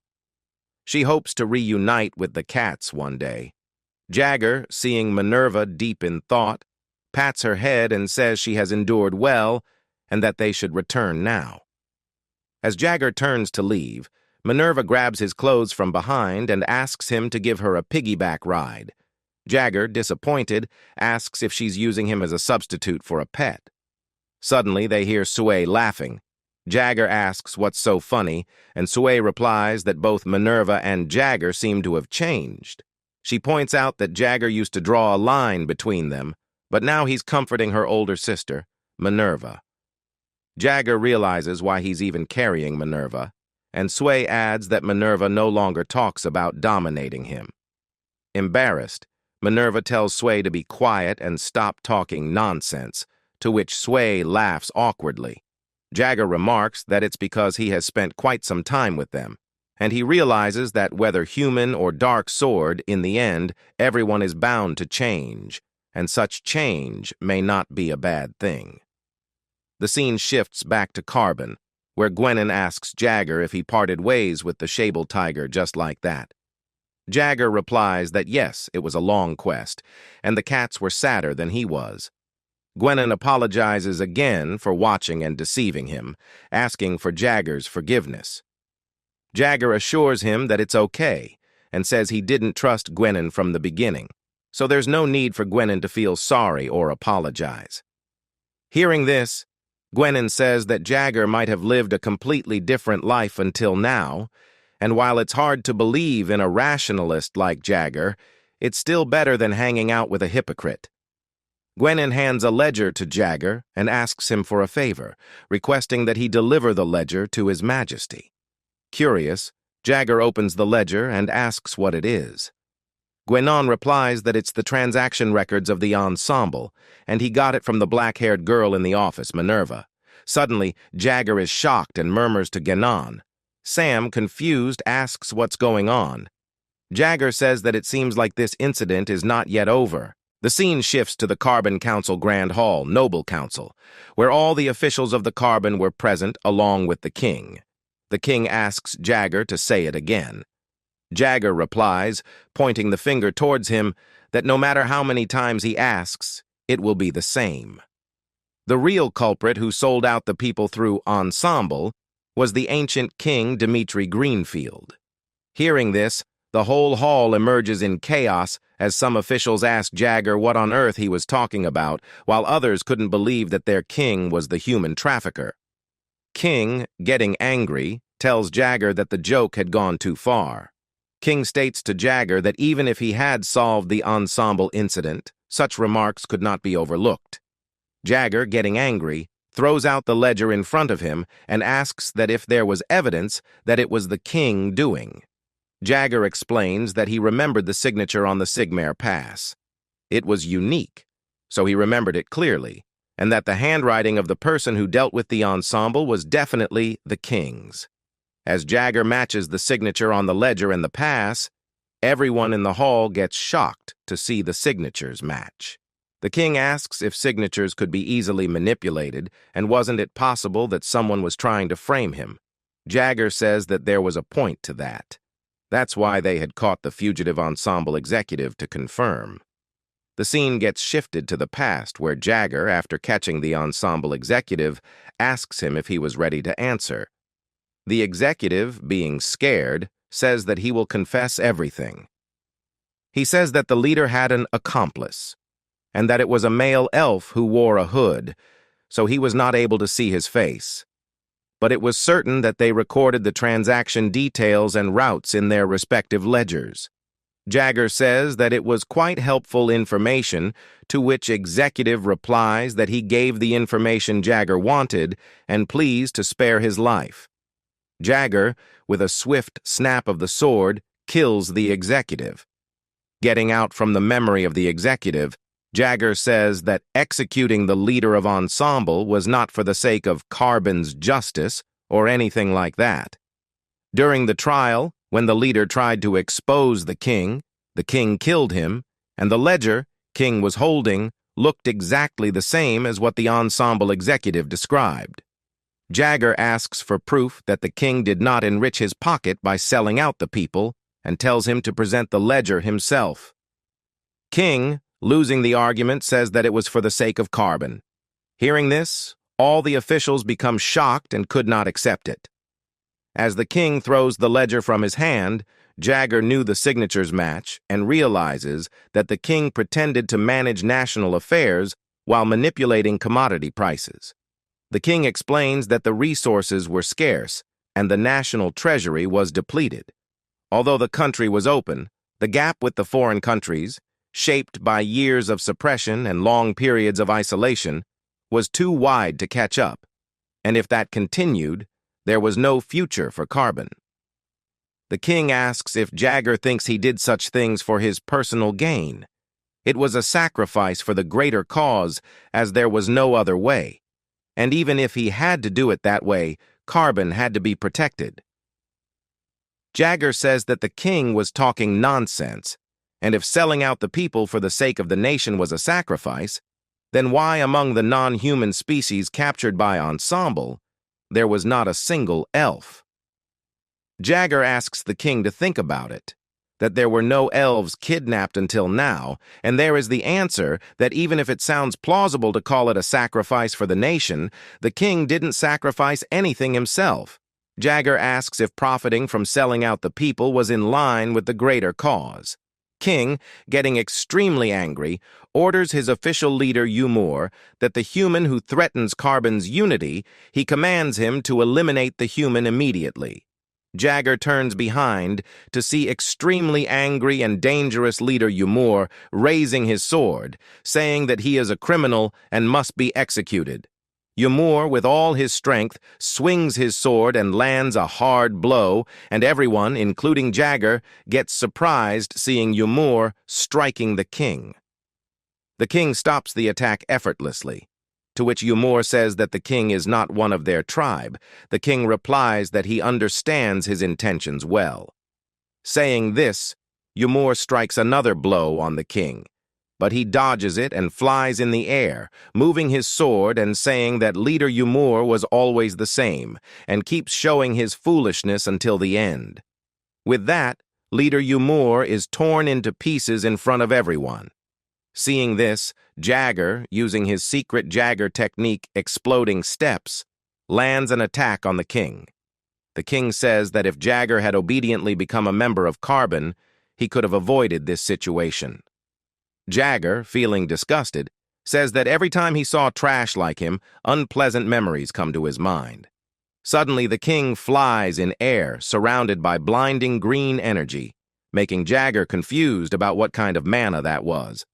She hopes to reunite with the cats one day. Jagger, seeing Minerva deep in thought, pats her head and says she has endured well and that they should return now. As Jagger turns to leave, Minerva grabs his clothes from behind and asks him to give her a piggyback ride. Jagger, disappointed, asks if she's using him as a substitute for a pet. Suddenly, they hear Sue laughing. Jagger asks what's so funny, and Sue replies that both Minerva and Jagger seem to have changed. She points out that Jagger used to draw a line between them, but now he's comforting her older sister, Minerva. Jagger realizes why he's even carrying Minerva, and Sue adds that Minerva no longer talks about dominating him. Embarrassed, Minerva tells Sue to be quiet and stop talking nonsense, to which Sue laughs awkwardly. Jagger remarks that it's because he has spent quite some time with them, and he realizes that whether human or dark sword, in the end, everyone is bound to change, and such change may not be a bad thing. The scene shifts back to Carbon, where Gwenon asks Jagger if he parted ways with the Shable Tiger just like that. Jagger replies that yes, it was a long quest, and the cats were sadder than he was. Gwenon apologizes again for watching and deceiving him, asking for Jagger's forgiveness. Jagger assures him that it's okay, and says he didn't trust Gwenon from the beginning, so there's no need for Gwenon to feel sorry or apologize. Hearing this, Gwenon says that Jagger might have lived a completely different life until now, and while it's hard to believe in a rationalist like Jagger, it's still better than hanging out with a hypocrite. Gwenon hands a ledger to Jagger and asks him for a favor, requesting that he deliver the ledger to His Majesty. Curious, Jagger opens the ledger and asks what it is. Gwenon replies that it's the transaction records of the ensemble, and he got it from the black-haired girl in the office, Minerva. Suddenly, Jagger is shocked and murmurs to Gwenon. Sam, confused, asks what's going on. Jagger says that it seems like this incident is not yet over. The scene shifts to the Carbon Council Grand Hall, Noble Council, where all the officials of the Carbon were present along with the king. The king asks Jagger to say it again. Jagger replies, pointing the finger towards him, that no matter how many times he asks, it will be the same. The real culprit who sold out the people through ensemble was the ancient king Dimitri Greenfield. Hearing this, the whole hall emerges in chaos as some officials ask Jagger what on earth he was talking about, while others couldn't believe that their king was the human trafficker. King, getting angry, tells Jagger that the joke had gone too far. King states to Jagger that even if he had solved the ensemble incident, such remarks could not be overlooked. Jagger, getting angry, throws out the ledger in front of him and asks that if there was evidence that it was the king doing. Jagger explains that he remembered the signature on the Sigmare Pass. It was unique, so he remembered it clearly, and that the handwriting of the person who dealt with the ensemble was definitely the king's. As Jagger matches the signature on the ledger and the pass, everyone in the hall gets shocked to see the signatures match. The king asks if signatures could be easily manipulated, and wasn't it possible that someone was trying to frame him. Jagger says that there was a point to that. That's why they had caught the fugitive ensemble executive to confirm. The scene gets shifted to the past, where Jagger, after catching the ensemble executive, asks him if he was ready to answer. The executive, being scared, says that he will confess everything. He says that the leader had an accomplice, and that it was a male elf who wore a hood, so he was not able to see his face. But it was certain that they recorded the transaction details and routes in their respective ledgers. Jagger says that it was quite helpful information, to which Executive replies that he gave the information Jagger wanted and pleased to spare his life. Jagger, with a swift snap of the sword, kills the Executive. Getting out from the memory of the Executive, Jagger says that executing the leader of Ensemble was not for the sake of Carbon's justice or anything like that. During the trial, when the leader tried to expose the king killed him, and the ledger King was holding looked exactly the same as what the Ensemble executive described. Jagger asks for proof that the king did not enrich his pocket by selling out the people and tells him to present the ledger himself. King, losing the argument, says that it was for the sake of Carbon. Hearing this, all the officials become shocked and could not accept it. As the king throws the ledger from his hand, Jagger knew the signatures match and realizes that the king pretended to manage national affairs while manipulating commodity prices. The king explains that the resources were scarce and the national treasury was depleted. Although the country was open, the gap with the foreign countries, shaped by years of suppression and long periods of isolation, was too wide to catch up, and if that continued, there was no future for Carbon. The king asks if Jagger thinks he did such things for his personal gain. It was a sacrifice for the greater cause, as there was no other way. And even if he had to do it that way, Carbon had to be protected. Jagger says that the king was talking nonsense, and if selling out the people for the sake of the nation was a sacrifice, then why among the non-human species captured by Ensemble, there was not a single elf? Jagger asks the king to think about it, that there were no elves kidnapped until now, and there is the answer that even if it sounds plausible to call it a sacrifice for the nation, the king didn't sacrifice anything himself. Jagger asks if profiting from selling out the people was in line with the greater cause. King, getting extremely angry, orders his official leader Umur that the human who threatens Carbon's unity, he commands him to eliminate the human immediately. Jagger turns behind to see extremely angry and dangerous leader Umur raising his sword, saying that he is a criminal and must be executed. Umur, with all his strength, swings his sword and lands a hard blow, and everyone, including Jagger, gets surprised seeing Umur striking the king. The king stops the attack effortlessly, to which Umur says that the king is not one of their tribe. The king replies that he understands his intentions well. Saying this, Umur strikes another blow on the king, but he dodges it and flies in the air, moving his sword and saying that leader Umur was always the same, and keeps showing his foolishness until the end. With that, leader Umur is torn into pieces in front of everyone. Seeing this, Jagger, using his secret Jagger technique, exploding steps, lands an attack on the king. The king says that if Jagger had obediently become a member of Carbon, he could have avoided this situation. Jagger, feeling disgusted, says that every time he saw trash like him, unpleasant memories come to his mind. Suddenly, the king flies in air, surrounded by blinding green energy, making Jagger confused about what kind of mana that was.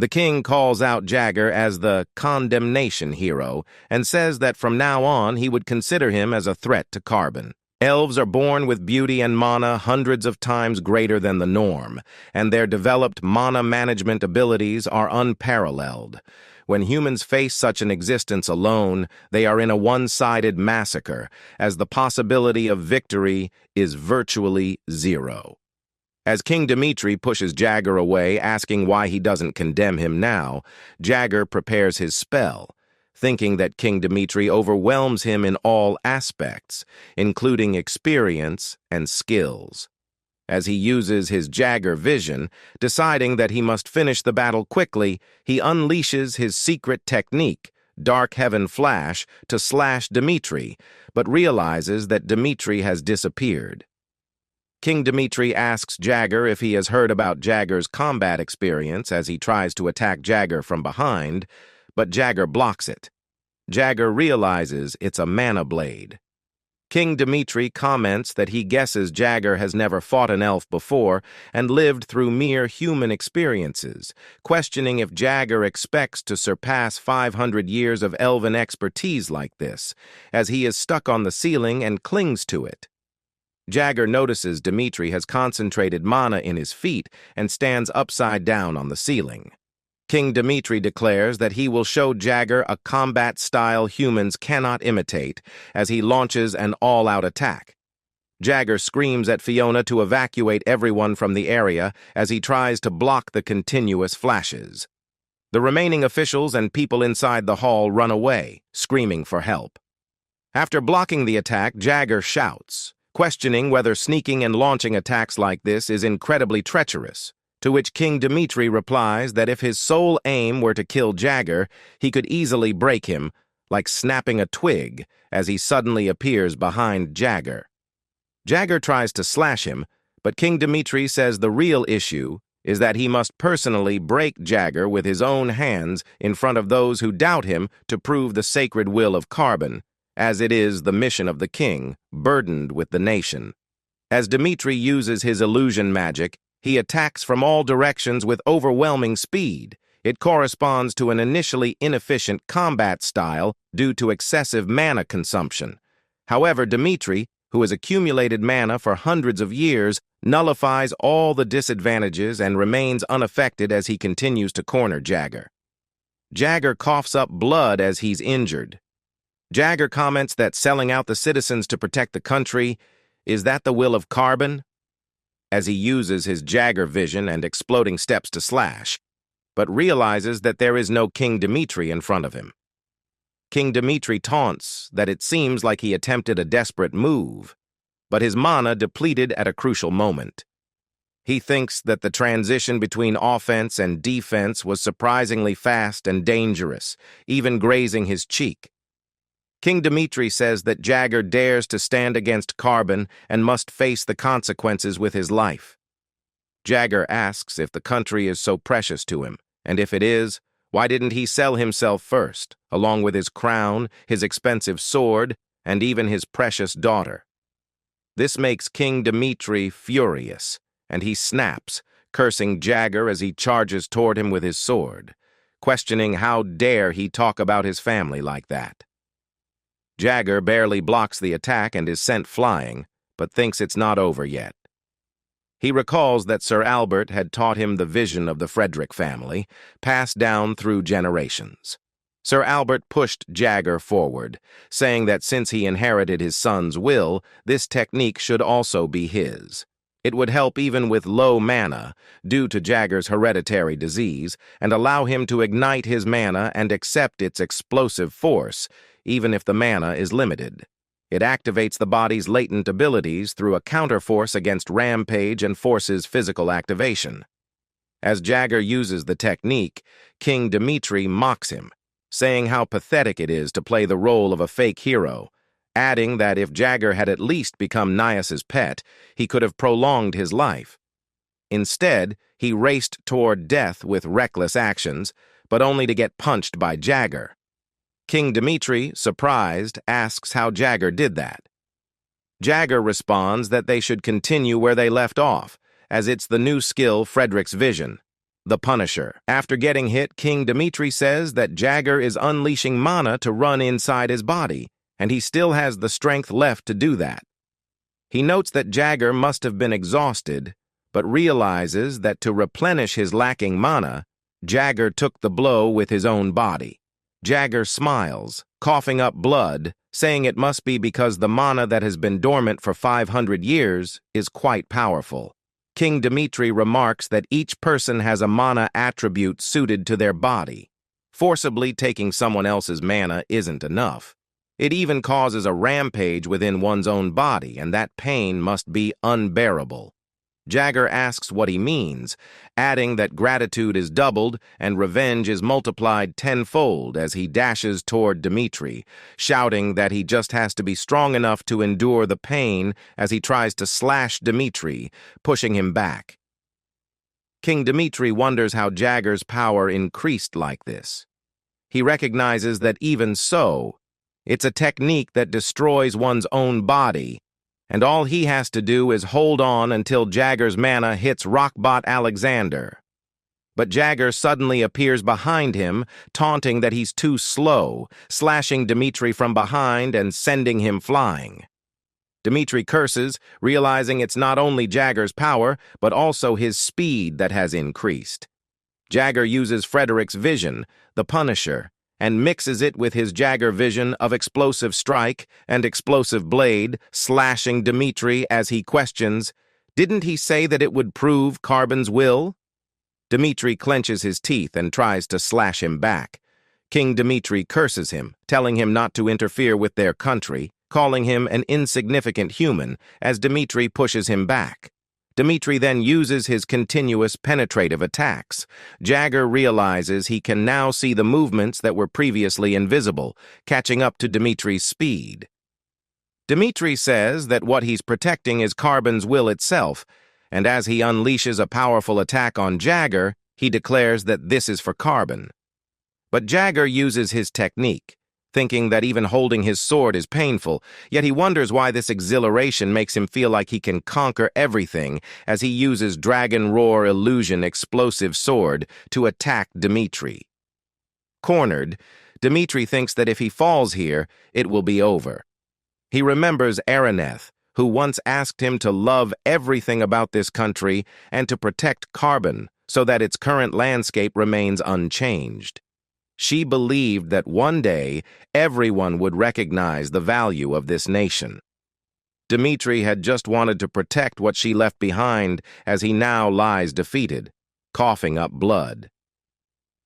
The king calls out Jagger as the condemnation hero and says that from now on he would consider him as a threat to Carbon. Elves are born with beauty and mana hundreds of times greater than the norm, and their developed mana management abilities are unparalleled. When humans face such an existence alone, they are in a one-sided massacre, as the possibility of victory is virtually zero. As King Dimitri pushes Jagger away, asking why he doesn't condemn him now, Jagger prepares his spell, thinking that King Dimitri overwhelms him in all aspects, including experience and skills. As he uses his Jagger vision, deciding that he must finish the battle quickly, he unleashes his secret technique, Dark Heaven Flash, to slash Dimitri, but realizes that Dimitri has disappeared. King Dimitri asks Jagger if he has heard about Jagger's combat experience as he tries to attack Jagger from behind, but Jagger blocks it. Jagger realizes it's a mana blade. King Dmitri comments that he guesses Jagger has never fought an elf before and lived through mere human experiences, questioning if Jagger expects to surpass 500 years of elven expertise like this, as he is stuck on the ceiling and clings to it. Jagger notices Dmitri has concentrated mana in his feet and stands upside down on the ceiling. King Dmitri declares that he will show Jagger a combat style humans cannot imitate as he launches an all-out attack. Jagger screams at Fiona to evacuate everyone from the area as he tries to block the continuous flashes. The remaining officials and people inside the hall run away, screaming for help. After blocking the attack, Jagger shouts, questioning whether sneaking and launching attacks like this is incredibly treacherous. To which King Dmitri replies that if his sole aim were to kill Jagger, he could easily break him, like snapping a twig, as he suddenly appears behind Jagger. Jagger tries to slash him, but King Dmitri says the real issue is that he must personally break Jagger with his own hands in front of those who doubt him to prove the sacred will of Carbon, as it is the mission of the king, burdened with the nation. As Dmitri uses his illusion magic, he attacks from all directions with overwhelming speed. It corresponds to an initially inefficient combat style due to excessive mana consumption. However, Dmitri, who has accumulated mana for hundreds of years, nullifies all the disadvantages and remains unaffected as he continues to corner Jagger. Jagger coughs up blood as he's injured. Jagger comments that selling out the citizens to protect the country, is that the will of Carbon? As he uses his Jagger vision and exploding steps to slash, but realizes that there is no King Dmitri in front of him. King Dmitri taunts that it seems like he attempted a desperate move, but his mana depleted at a crucial moment. He thinks that the transition between offense and defense was surprisingly fast and dangerous, even grazing his cheek. King Dmitri says that Jagger dares to stand against Carbon and must face the consequences with his life. Jagger asks if the country is so precious to him, and if it is, why didn't he sell himself first, along with his crown, his expensive sword, and even his precious daughter? This makes King Dmitri furious, and he snaps, cursing Jagger as he charges toward him with his sword, questioning how dare he talk about his family like that. Jagger barely blocks the attack and is sent flying, but thinks it's not over yet. He recalls that Sir Albert had taught him the vision of the Frederick family, passed down through generations. Sir Albert pushed Jagger forward, saying that since he inherited his son's will, this technique should also be his. It would help even with low mana, due to Jagger's hereditary disease, and allow him to ignite his mana and accept its explosive force, even if the mana is limited. It activates the body's latent abilities through a counterforce against rampage and forces physical activation. As Jagger uses the technique, King Dmitri mocks him, saying how pathetic it is to play the role of a fake hero, adding that if Jagger had at least become Nias's pet, he could have prolonged his life. Instead, he raced toward death with reckless actions, but only to get punched by Jagger. King Dmitri, surprised, asks how Jagger did that. Jagger responds that they should continue where they left off, as it's the new skill Frederick's vision, the Punisher. After getting hit, King Dmitri says that Jagger is unleashing mana to run inside his body, and he still has the strength left to do that. He notes that Jagger must have been exhausted, but realizes that to replenish his lacking mana, Jagger took the blow with his own body. Jagger smiles, coughing up blood, saying it must be because the mana that has been dormant for 500 years is quite powerful. King Dmitri remarks that each person has a mana attribute suited to their body. Forcibly taking someone else's mana isn't enough. It even causes a rampage within one's own body, and that pain must be unbearable. Jagger asks what he means, adding that gratitude is doubled and revenge is multiplied tenfold as he dashes toward Dmitri, shouting that he just has to be strong enough to endure the pain as he tries to slash Dmitri, pushing him back. King Dmitri wonders how Jagger's power increased like this. He recognizes that even so, It's a technique that destroys one's own body, and all he has to do is hold on until Jagger's mana hits Rockbot Alexander. But Jagger suddenly appears behind him, taunting that he's too slow, slashing Dmitri from behind and sending him flying. Dmitri curses, realizing it's not only Jagger's power, but also his speed that has increased. Jagger uses Frederick's vision, the Punisher, and mixes it with his Jagger vision of Explosive Strike and Explosive Blade, slashing Dmitri as he questions, "Didn't he say that it would prove Carbon's will?" Dmitri clenches his teeth and tries to slash him back. King Dmitri curses him, telling him not to interfere with their country, calling him an insignificant human as Dmitri pushes him back. Dmitri then uses his continuous penetrative attacks. Jagger realizes he can now see the movements that were previously invisible, catching up to Dmitri's speed. Dmitri says that what he's protecting is Carbon's will itself, and as he unleashes a powerful attack on Jagger, he declares that this is for Carbon. But Jagger uses his technique, thinking that even holding his sword is painful, yet he wonders why this exhilaration makes him feel like he can conquer everything as he uses Dragon Roar Illusion Explosive Sword to attack Dmitri. Cornered, Dmitri thinks that if he falls here, it will be over. He remembers Araneth, who once asked him to love everything about this country and to protect Carbon so that its current landscape remains unchanged. She believed that one day everyone would recognize the value of this nation. Dmitri had just wanted to protect what she left behind as he now lies defeated, coughing up blood.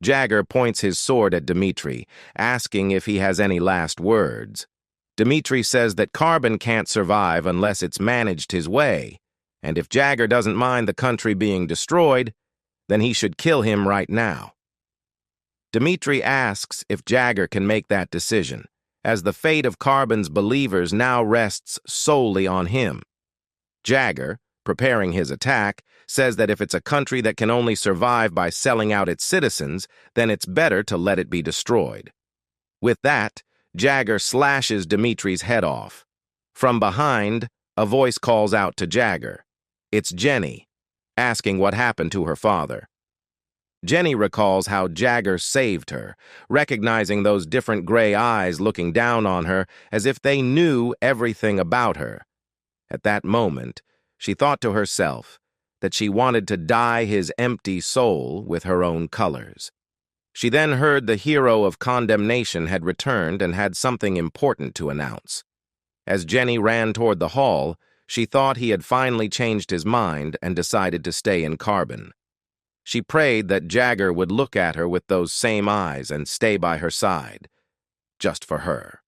Jagger points his sword at Dmitri, asking if he has any last words. Dmitri says that Carbon can't survive unless it's managed his way, and if Jagger doesn't mind the country being destroyed, then he should kill him right now. Dmitri asks if Jagger can make that decision, as the fate of Carbon's believers now rests solely on him. Jagger, preparing his attack, says that if it's a country that can only survive by selling out its citizens, then it's better to let it be destroyed. With that, Jagger slashes Dmitri's head off. From behind, a voice calls out to Jagger. It's Jenny, asking what happened to her father. Jenny recalls how Jagger saved her, recognizing those different gray eyes looking down on her as if they knew everything about her. At that moment, she thought to herself that she wanted to dye his empty soul with her own colors. She then heard the hero of condemnation had returned and had something important to announce. As Jenny ran toward the hall, she thought he had finally changed his mind and decided to stay in Carbon. She prayed that Jagger would look at her with those same eyes and stay by her side, just for her.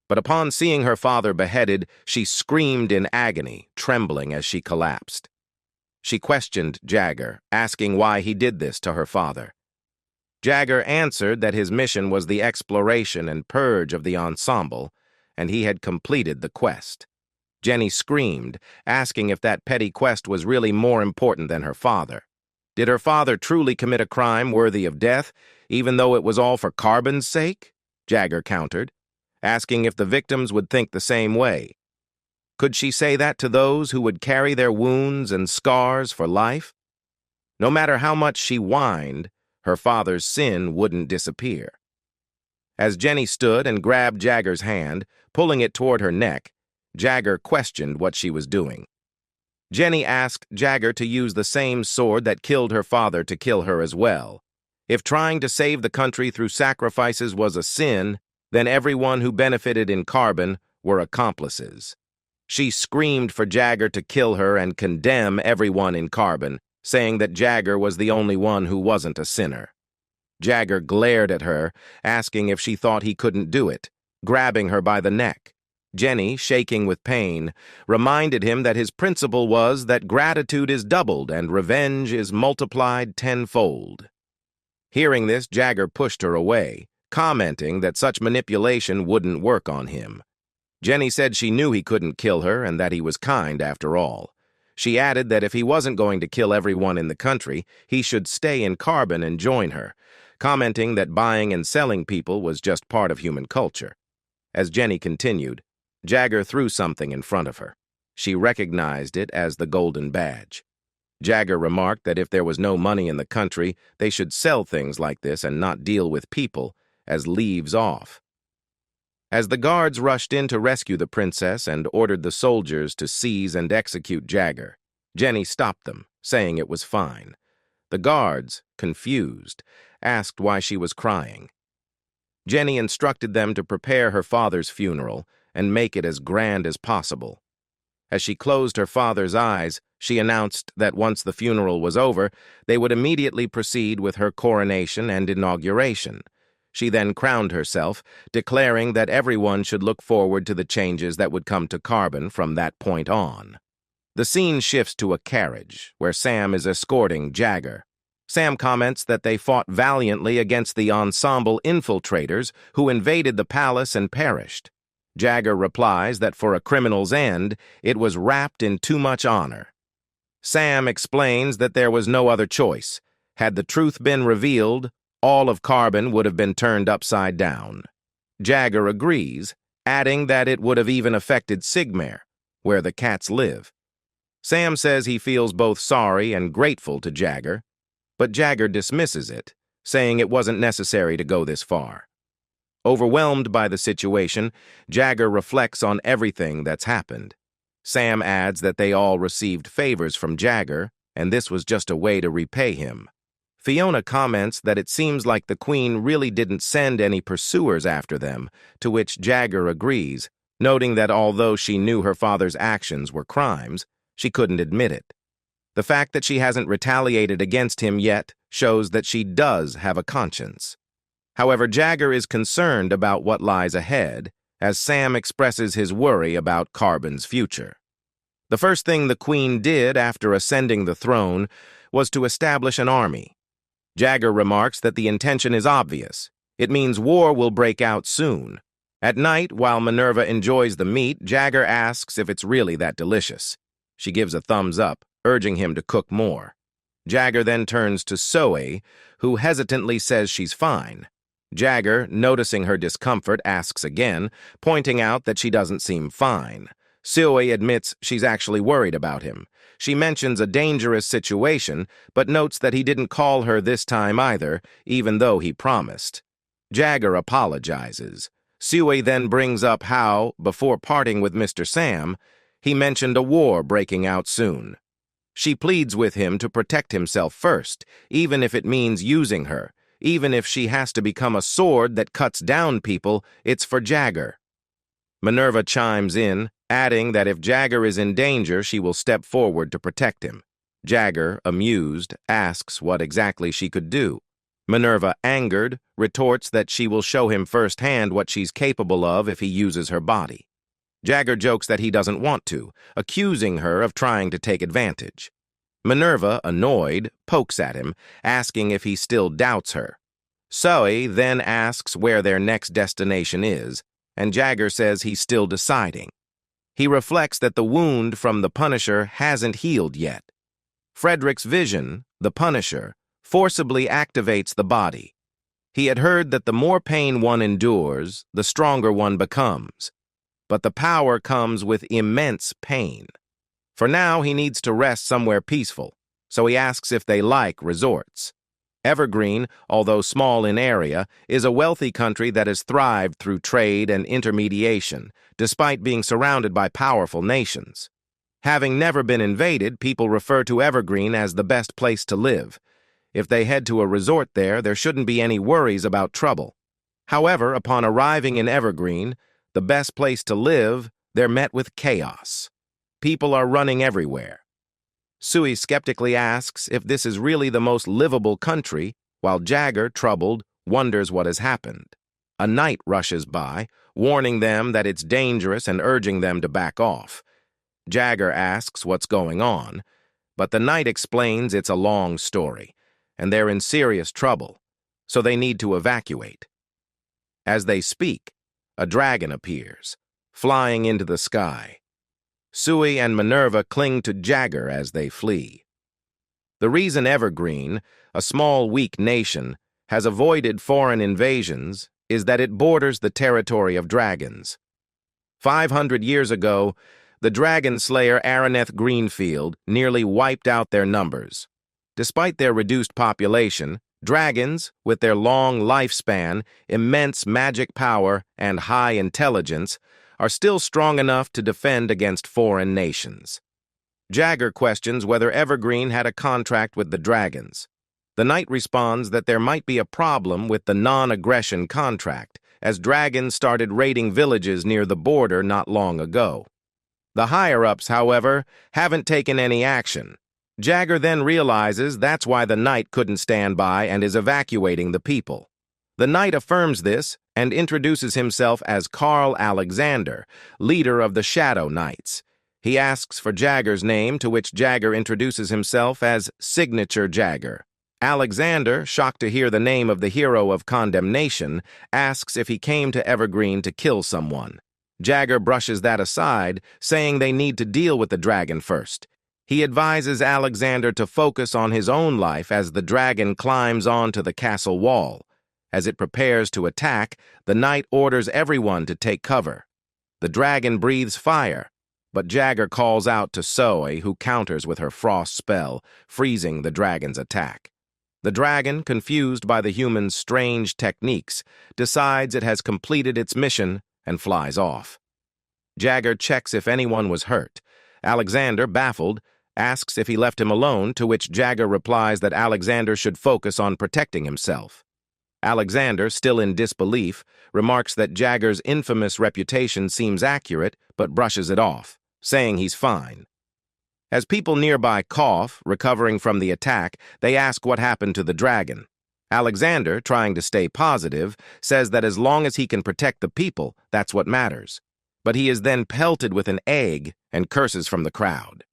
But upon seeing her father beheaded, she screamed in agony, trembling as she collapsed. She questioned Jagger, asking why he did this to her father. Jagger answered that his mission was the exploration and purge of the ensemble, and he had completed the quest. Jenny screamed, asking if that petty quest was really more important than her father. Did her father truly commit a crime worthy of death, even though it was all for Carbon's sake? Jagger countered, asking if the victims would think the same way. Could she say that to those who would carry their wounds and scars for life? No matter how much she whined, her father's sin wouldn't disappear. As Jenny stood and grabbed Jagger's hand, pulling it toward her neck, Jagger questioned what she was doing. Jenny asked Jagger to use the same sword that killed her father to kill her as well. If trying to save the country through sacrifices was a sin, then everyone who benefited in Carbon were accomplices. She screamed for Jagger to kill her and condemn everyone in Carbon, saying that Jagger was the only one who wasn't a sinner. Jagger glared at her, asking if she thought he couldn't do it, grabbing her by the neck. Jenny, shaking with pain, reminded him that his principle was that gratitude is doubled and revenge is multiplied tenfold. Hearing this, Jagger pushed her away, commenting that such manipulation wouldn't work on him. Jenny said she knew he couldn't kill her and that he was kind after all. She added that if he wasn't going to kill everyone in the country, he should stay in Carbon and join her, commenting that buying and selling people was just part of human culture. As Jenny continued, Jagger threw something in front of her. She recognized it as the golden badge. Jagger remarked that if there was no money in the country, they should sell things like this and not deal with people as leaves off. As the guards rushed in to rescue the princess and ordered the soldiers to seize and execute Jagger, Jenny stopped them, saying it was fine. The guards, confused, asked why she was crying. Jenny instructed them to prepare her father's funeral and make it as grand as possible. As she closed her father's eyes, she announced that once the funeral was over, they would immediately proceed with her coronation and inauguration. She then crowned herself, declaring that everyone should look forward to the changes that would come to Carbon from that point on. The scene shifts to a carriage, where Sam is escorting Jagger. Sam comments that they fought valiantly against the ensemble infiltrators who invaded the palace and perished. Jagger replies that for a criminal's end, it was wrapped in too much honor. Sam explains that there was no other choice. Had the truth been revealed, all of Carbon would have been turned upside down. Jagger agrees, adding that it would have even affected Sigmare, where the cats live. Sam says he feels both sorry and grateful to Jagger, but Jagger dismisses it, saying it wasn't necessary to go this far. Overwhelmed by the situation, Jagger reflects on everything that's happened. Sam adds that they all received favors from Jagger, and this was just a way to repay him. Fiona comments that it seems like the Queen really didn't send any pursuers after them, to which Jagger agrees, noting that although she knew her father's actions were crimes, she couldn't admit it. The fact that she hasn't retaliated against him yet shows that she does have a conscience. However, Jagger is concerned about what lies ahead, as Sam expresses his worry about Carbon's future. The first thing the Queen did after ascending the throne was to establish an army. Jagger remarks that the intention is obvious. It means war will break out soon. At night, while Minerva enjoys the meat, Jagger asks if it's really that delicious. She gives a thumbs up, urging him to cook more. Jagger then turns to Zoe, who hesitantly says she's fine. Jagger, noticing her discomfort, asks again, pointing out that she doesn't seem fine. Zoe admits she's actually worried about him. She mentions a dangerous situation, but notes that he didn't call her this time either, even though he promised. Jagger apologizes. Zoe then brings up how, before parting with Mr. Sam, he mentioned a war breaking out soon. She pleads with him to protect himself first, even if it means using her. Even if she has to become a sword that cuts down people, it's for Jagger. Minerva chimes in, adding that if Jagger is in danger, she will step forward to protect him. Jagger, amused, asks what exactly she could do. Minerva, angered, retorts that she will show him firsthand what she's capable of if he uses her body. Jagger jokes that he doesn't want to, accusing her of trying to take advantage. Minerva, annoyed, pokes at him, asking if he still doubts her. Zoe then asks where their next destination is, and Jagger says he's still deciding. He reflects that the wound from the Punisher hasn't healed yet. Frederick's vision, the Punisher, forcibly activates the body. He had heard that the more pain one endures, the stronger one becomes. But the power comes with immense pain. For now, he needs to rest somewhere peaceful, so he asks if they like resorts. Evergreen, although small in area, is a wealthy country that has thrived through trade and intermediation, despite being surrounded by powerful nations. Having never been invaded, people refer to Evergreen as the best place to live. If they head to a resort there shouldn't be any worries about trouble. However, upon arriving in Evergreen, the best place to live, they're met with chaos. People are running everywhere. Sui skeptically asks if this is really the most livable country, while Jagger, troubled, wonders what has happened. A knight rushes by, warning them that it's dangerous and urging them to back off. Jagger asks what's going on, but the knight explains it's a long story, and they're in serious trouble, so they need to evacuate. As they speak, a dragon appears, flying into the sky. Sui and Minerva cling to Jagger as they flee. The reason Evergreen, a small, weak nation, has avoided foreign invasions is that it borders the territory of dragons. 500 years ago, the dragon slayer Araneth Greenfield nearly wiped out their numbers. Despite their reduced population, dragons, with their long lifespan, immense magic power, and high intelligence, are still strong enough to defend against foreign nations. Jagger questions whether Evergreen had a contract with the dragons. The knight responds that there might be a problem with the non-aggression contract, as dragons started raiding villages near the border not long ago. The higher-ups, however, haven't taken any action. Jagger then realizes that's why the knight couldn't stand by and is evacuating the people. The knight affirms this and introduces himself as Carl Alexander, leader of the Shadow Knights. He asks for Jagger's name, to which Jagger introduces himself as Signature Jagger. Alexander, shocked to hear the name of the hero of condemnation, asks if he came to Evergreen to kill someone. Jagger brushes that aside, saying they need to deal with the dragon first. He advises Alexander to focus on his own life as the dragon climbs onto the castle wall. As it prepares to attack, the knight orders everyone to take cover. The dragon breathes fire, but Jagger calls out to Zoe, who counters with her frost spell, freezing the dragon's attack. The dragon, confused by the human's strange techniques, decides it has completed its mission and flies off. Jagger checks if anyone was hurt. Alexander, baffled, asks if he left him alone, to which Jagger replies that Alexander should focus on protecting himself. Alexander, still in disbelief, remarks that Jagger's infamous reputation seems accurate, but brushes it off, saying he's fine. As people nearby cough, recovering from the attack, they ask what happened to the dragon. Alexander, trying to stay positive, says that as long as he can protect the people, that's what matters. But he is then pelted with an egg and curses from the crowd.